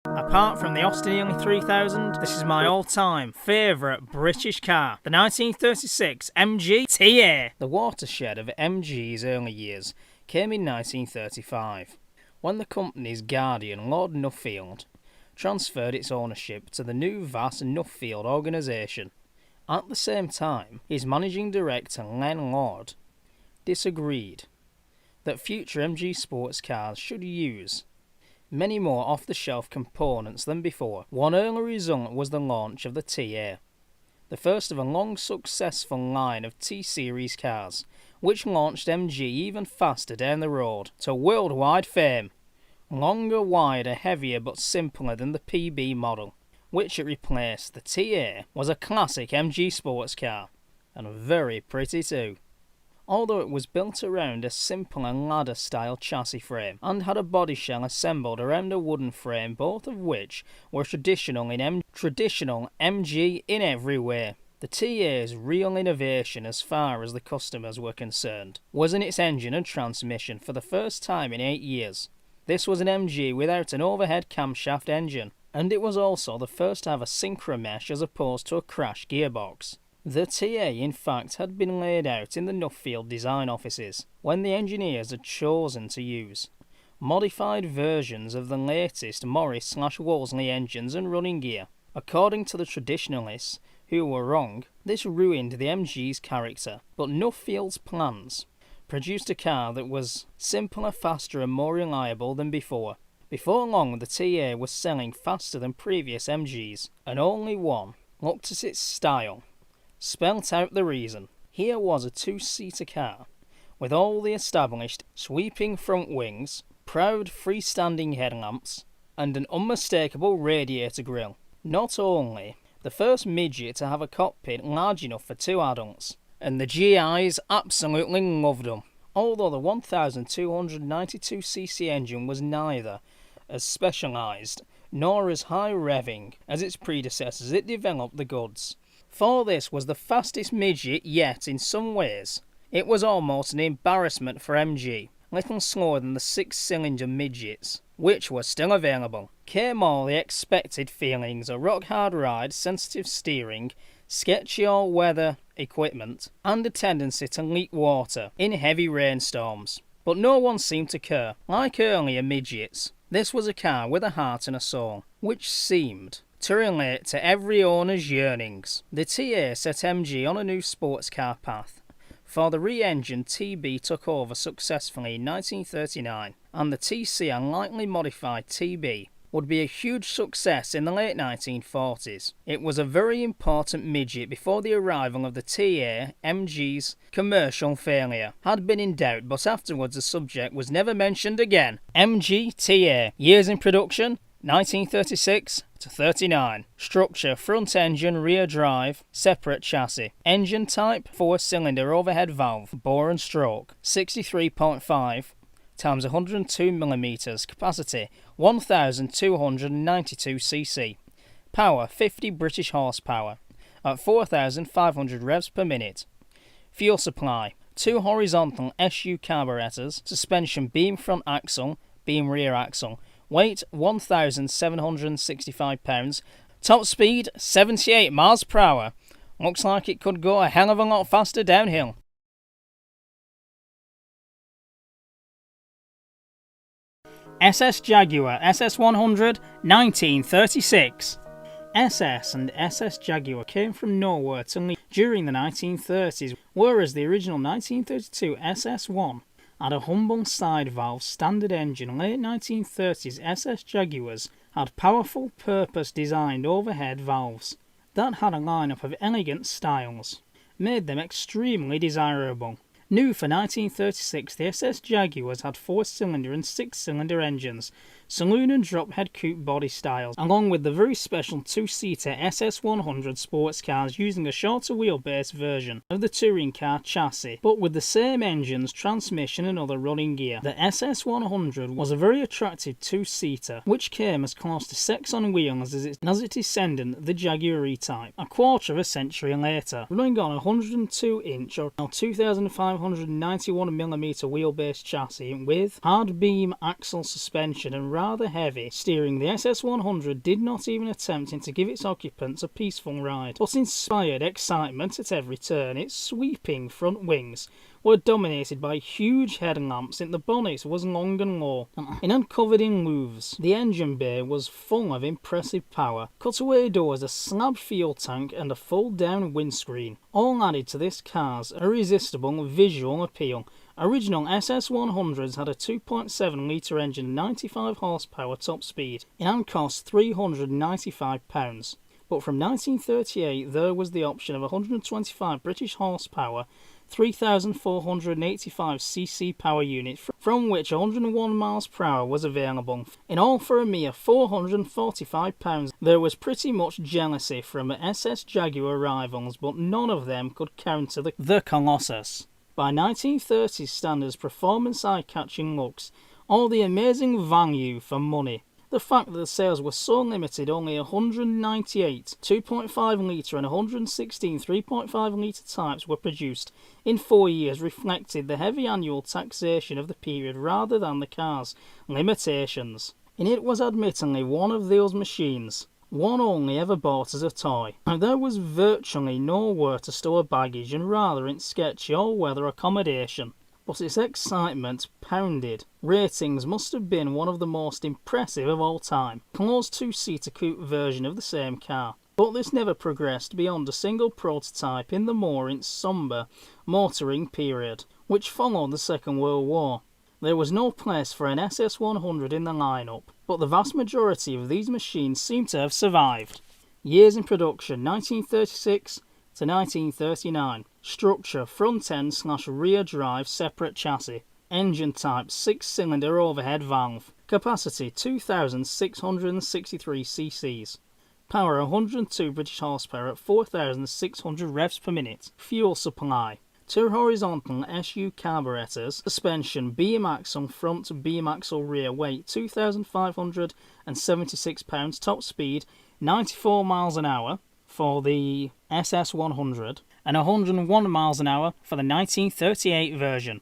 Apart from the Austin Ely 3000, this is my all-time favourite British car, the 1936 MGTA. The watershed of MG's early years came in 1935, when the company's guardian, Lord Nuffield, transferred its ownership to the new vast Nuffield organisation. At the same time, his managing director, Len Lord, disagreed that future MG sports cars should use many more off-the-shelf components than before. One early result was the launch of the TA, the first of a long successful line of T-Series cars, which launched MG even faster down the road to worldwide fame. Longer, wider, heavier but simpler than the PB model, which it replaced, the TA was a classic MG sports car, and very pretty too. Although it was built around a simpler ladder-style chassis frame and had a body shell assembled around a wooden frame, both of which were traditional MG in every way. The TA's real innovation, as far as the customers were concerned, was in its engine and transmission. For the first time in 8 years, this was an MG without an overhead camshaft engine, and it was also the first to have a synchromesh as opposed to a crash gearbox. The TA, in fact, had been laid out in the Nuffield design offices when the engineers had chosen to use modified versions of the latest Morris/Wolseley engines and running gear. According to the traditionalists, who were wrong, this ruined the MG's character, but Nuffield's plans produced a car that was simpler, faster and more reliable than before. Before long, the TA was selling faster than previous MGs, and only one looked at its style spelt out the reason. Here was a two-seater car, with all the established sweeping front wings, proud freestanding headlamps, and an unmistakable radiator grille. Not only the first midget to have a cockpit large enough for 2 adults, and the GIs absolutely loved them. Although the 1292cc engine was neither as specialised nor as high revving as its predecessors, it developed the goods. For this was the fastest midget yet in some ways. It was almost an embarrassment for MG, little slower than the 6-cylinder midgets, which were still available. Came all the expected feelings: a rock-hard ride, sensitive steering, sketchy all-weather equipment, and a tendency to leak water in heavy rainstorms. But no one seemed to care. Like earlier midgets, this was a car with a heart and a soul, which seemed to relate to every owner's yearnings. The TA set MG on a new sports car path, for the re-engined TB took over successfully in 1939, and the TC, and lightly modified TB, would be a huge success in the late 1940s. It was a very important midget before the arrival of the TA. MG's commercial failure had been in doubt, but afterwards the subject was never mentioned again. MGTA, years in production, 1936 to 39. Structure: front engine, rear drive, separate chassis. Engine type: 4-cylinder overhead valve, bore and stroke. 63.5 times 102mm. Capacity: 1292cc. Power: 50 British horsepower at 4,500 revs per minute. Fuel supply: 2 horizontal SU carburetors. Suspension: beam front axle, beam rear axle. Weight: 1,765 pounds. Top speed: 78 miles per hour. Looks like it could go a hell of a lot faster downhill. SS Jaguar SS100 1936. SS and SS Jaguar came from nowhere to lead during the 1930s, whereas the original 1932 SS1 had a humble side valve standard engine. Late 1930s SS Jaguars had powerful purpose-designed overhead valves that had a lineup of elegant styles, made them extremely desirable. New for 1936, the SS Jaguars had 4-cylinder and 6-cylinder engines, saloon and drop head coupe body styles, along with the very special 2-seater SS100 sports cars using a shorter wheelbase version of the touring car chassis, but with the same engines, transmission and other running gear. The SS100 was a very attractive 2-seater, which came as close to sex on wheels as its descendant, the Jaguar E-Type, a quarter of a century later, running on a 102-inch or 2,591mm wheelbase chassis with hard beam axle suspension and rather heavy, steering the SS100 did not even attempt to give its occupants a peaceful ride, but inspired excitement at every turn. Its sweeping front wings were dominated by huge headlamps, and the bonnet was long and low and covered in louvres. The engine bay was full of impressive power. Cutaway doors, a slab fuel tank, and a fold-down windscreen all added to this car's irresistible visual appeal. Original SS100s had a 2.7-litre engine and 95 horsepower top speed and cost £395. But from 1938 there was the option of 125 British horsepower 3,485cc power unit, from which 101 miles per hour was available, in all for a mere £445. There was pretty much jealousy from SS Jaguar rivals, but none of them could counter the Colossus. By 1930s standards, performance, eye-catching looks, all the amazing value for money. The fact that the sales were so limited, only 198 2.5-litre and 116 3.5-litre types were produced in 4 years, reflected the heavy annual taxation of the period rather than the car's limitations. And it was admittedly one of those machines, one only ever bought as a toy, and there was virtually nowhere to store baggage and rather in sketchy all-weather accommodation. But its excitement pounded. Ratings must have been one of the most impressive of all time. Close two-seater coupe version of the same car. But this never progressed beyond a single prototype in the more sombre motoring period, which followed the Second World War. There was no place for an SS100 in the lineup, but the vast majority of these machines seem to have survived. Years in production: 1936 to 1939. Structure: front end / rear drive separate chassis. Engine type: 6-cylinder overhead valve. Capacity: 2,663 cc's. Power: 102 British horsepower at 4,600 revs per minute. Fuel supply: 2 horizontal SU carburetors. Suspension: beam axle front, beam axle rear. Weight: 2,576 pounds. Top speed: 94 miles an hour for the SS100 and 101 miles an hour for the 1938 version.